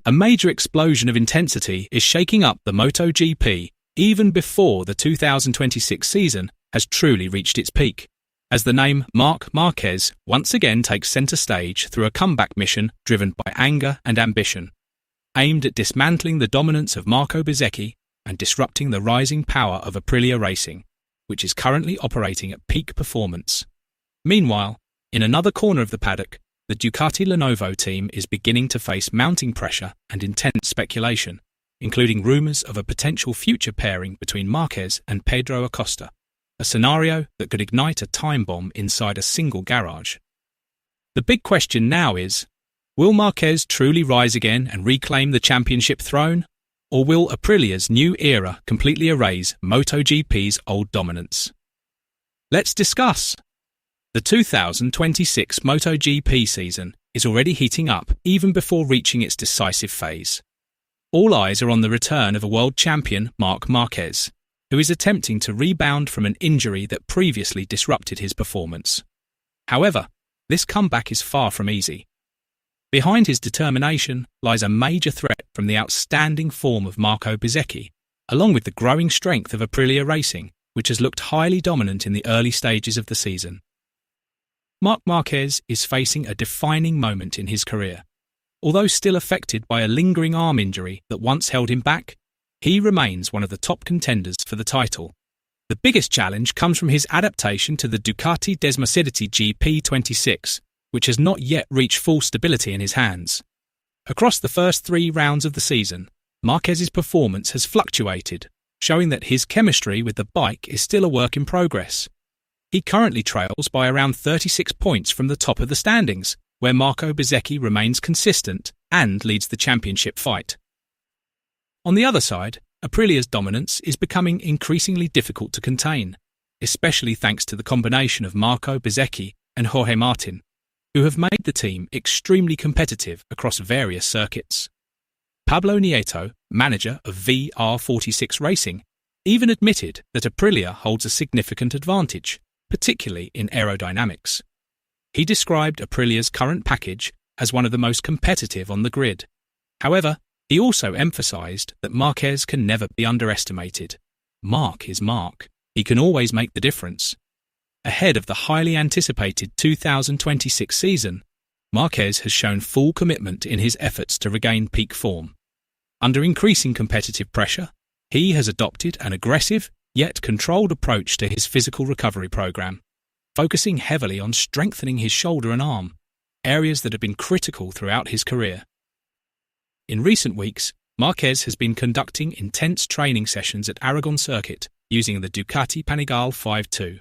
A major explosion of intensity is shaking up the MotoGP even before the 2026 season has truly reached its peak, as the name Marc Márquez once again takes centre stage through a comeback mission driven by anger and ambition, aimed at dismantling the dominance of Marco Bezzecchi and disrupting the rising power of Aprilia Racing, which is currently operating at peak performance. Meanwhile, in another corner of the paddock, the Ducati Lenovo team is beginning to face mounting pressure and intense speculation, including rumours of a potential future pairing between Marquez and Pedro Acosta, a scenario that could ignite a time bomb inside a single garage. The big question now is, will Marquez truly rise again and reclaim the championship throne, or will Aprilia's new era completely erase MotoGP's old dominance? Let's discuss. The 2026 MotoGP season is already heating up even before reaching its decisive phase. All eyes are on the return of a world champion, Marc Márquez, who is attempting to rebound from an injury that previously disrupted his performance. However, this comeback is far from easy. Behind his determination lies a major threat from the outstanding form of Marco Bezzecchi, along with the growing strength of Aprilia Racing, which has looked highly dominant in the early stages of the season. Marc Márquez is facing a defining moment in his career. Although still affected by a lingering arm injury that once held him back, he remains one of the top contenders for the title. The biggest challenge comes from his adaptation to the Ducati Desmosedici GP26, which has not yet reached full stability in his hands. Across the first 3 rounds of the season, Márquez's performance has fluctuated, showing that his chemistry with the bike is still a work in progress. He currently trails by around 36 points from the top of the standings, where Marco Bezzecchi remains consistent and leads the championship fight. On the other side, Aprilia's dominance is becoming increasingly difficult to contain, especially thanks to the combination of Marco Bezzecchi and Jorge Martin, who have made the team extremely competitive across various circuits. Pablo Nieto, manager of VR46 Racing, even admitted that Aprilia holds a significant advantage, particularly in aerodynamics. He described Aprilia's current package as one of the most competitive on the grid. However, he also emphasised that Márquez can never be underestimated. Marc is Marc. He can always make the difference. Ahead of the highly anticipated 2026 season, Márquez has shown full commitment in his efforts to regain peak form. Under increasing competitive pressure, he has adopted an aggressive yet controlled approach to his physical recovery program, focusing heavily on strengthening his shoulder and arm, areas that have been critical throughout his career. In recent weeks, Márquez has been conducting intense training sessions at Aragon Circuit using the Ducati Panigale 5.2.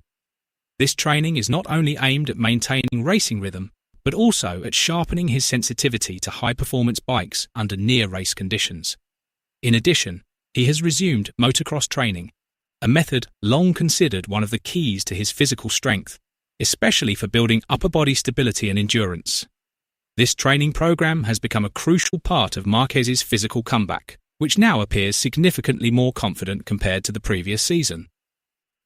This training is not only aimed at maintaining racing rhythm, but also at sharpening his sensitivity to high-performance bikes under near-race conditions. In addition, he has resumed motocross training, a method long considered one of the keys to his physical strength, especially for building upper body stability and endurance. This training program has become a crucial part of Márquez's physical comeback, which now appears significantly more confident compared to the previous season.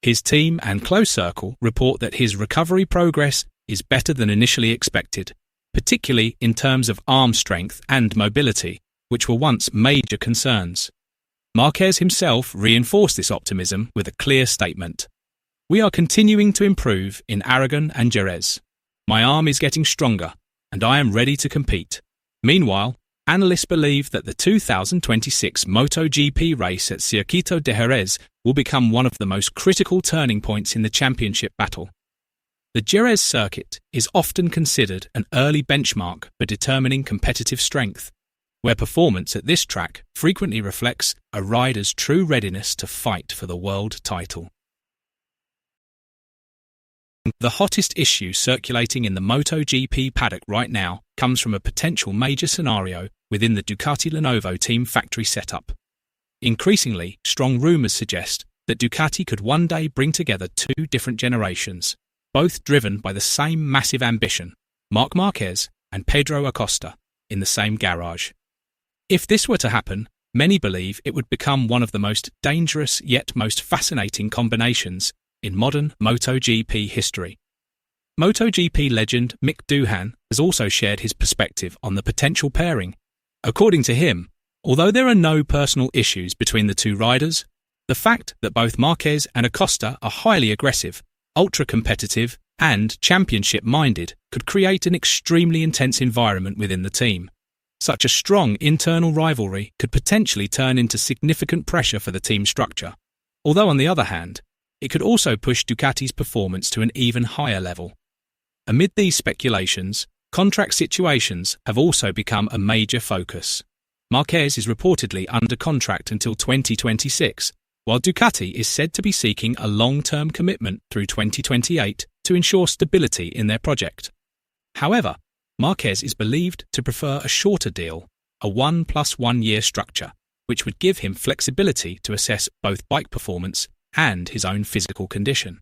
His team and close circle report that his recovery progress is better than initially expected, particularly in terms of arm strength and mobility, which were once major concerns. Márquez himself reinforced this optimism with a clear statement. "We are continuing to improve in Aragon and Jerez. My arm is getting stronger, and I am ready to compete." Meanwhile, analysts believe that the 2026 MotoGP race at Circuito de Jerez will become one of the most critical turning points in the championship battle. The Jerez circuit is often considered an early benchmark for determining competitive strength, where performance at this track frequently reflects a rider's true readiness to fight for the world title. The hottest issue circulating in the MotoGP paddock right now comes from a potential major scenario within the Ducati Lenovo team factory setup. Increasingly, strong rumours suggest that Ducati could one day bring together 2 different generations, both driven by the same massive ambition, Marc Márquez and Pedro Acosta, in the same garage. If this were to happen, many believe it would become one of the most dangerous yet most fascinating combinations in modern MotoGP history. MotoGP legend Mick Doohan has also shared his perspective on the potential pairing, According to him, although there are no personal issues between the two riders, the fact that both Marquez and Acosta are highly aggressive, ultra-competitive, and championship-minded could create an extremely intense environment within the team. Such a strong internal rivalry could potentially turn into significant pressure for the team structure, although on the other hand, it could also push Ducati's performance to an even higher level. Amid these speculations, contract situations have also become a major focus. Marquez is reportedly under contract until 2026, while Ducati is said to be seeking a long-term commitment through 2028 to ensure stability in their project. However, Marquez is believed to prefer a shorter deal, a 1+1 year structure, which would give him flexibility to assess both bike performance and his own physical condition.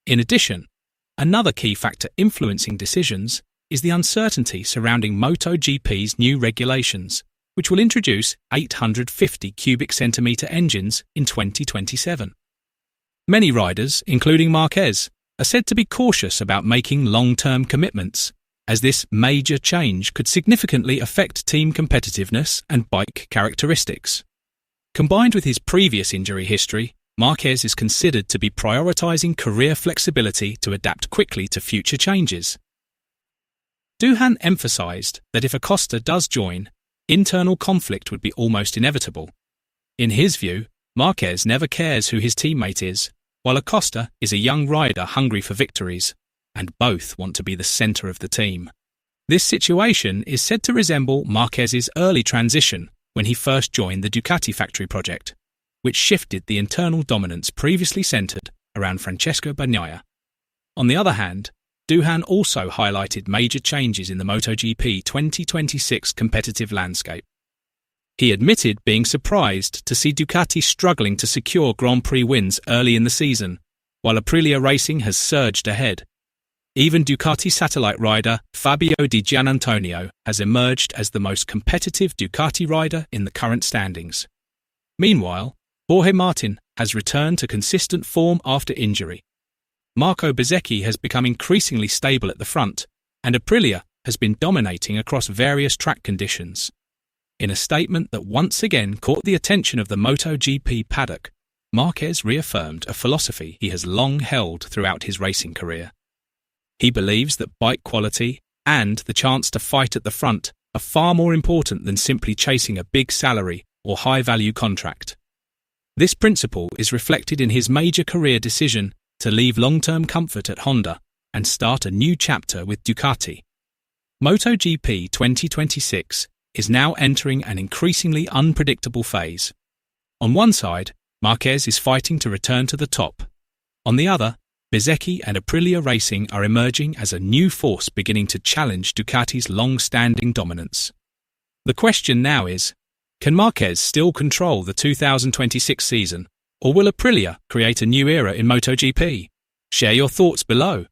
In addition, another key factor influencing decisions is the uncertainty surrounding MotoGP's new regulations, which will introduce 850 cubic centimetre engines in 2027. Many riders, including Marquez, are said to be cautious about making long-term commitments, as this major change could significantly affect team competitiveness and bike characteristics. Combined with his previous injury history, Marquez is considered to be prioritising career flexibility to adapt quickly to future changes. Duhan emphasised that if Acosta does join, internal conflict would be almost inevitable. In his view, Marquez never cares who his teammate is, while Acosta is a young rider hungry for victories, and both want to be the centre of the team. This situation is said to resemble Marquez's early transition when he first joined the Ducati factory project, which shifted the internal dominance previously centred around Francesco Bagnaia. On the other hand, Duhan also highlighted major changes in the MotoGP 2026 competitive landscape. He admitted being surprised to see Ducati struggling to secure Grand Prix wins early in the season, while Aprilia Racing has surged ahead. Even Ducati satellite rider Fabio Di Giannantonio has emerged as the most competitive Ducati rider in the current standings. Meanwhile, Jorge Martin has returned to consistent form after injury. Marco Bezzecchi has become increasingly stable at the front, and Aprilia has been dominating across various track conditions. In a statement that once again caught the attention of the MotoGP paddock, Marquez reaffirmed a philosophy he has long held throughout his racing career. He believes that bike quality and the chance to fight at the front are far more important than simply chasing a big salary or high-value contract. This principle is reflected in his major career decision to leave long-term comfort at Honda and start a new chapter with Ducati. MotoGP 2026 is now entering an increasingly unpredictable phase. On one side, Marquez is fighting to return to the top. On the other, Bezzecchi and Aprilia Racing are emerging as a new force beginning to challenge Ducati's long-standing dominance. The question now is, can Marquez still control the 2026 season, or will Aprilia create a new era in MotoGP? Share your thoughts below.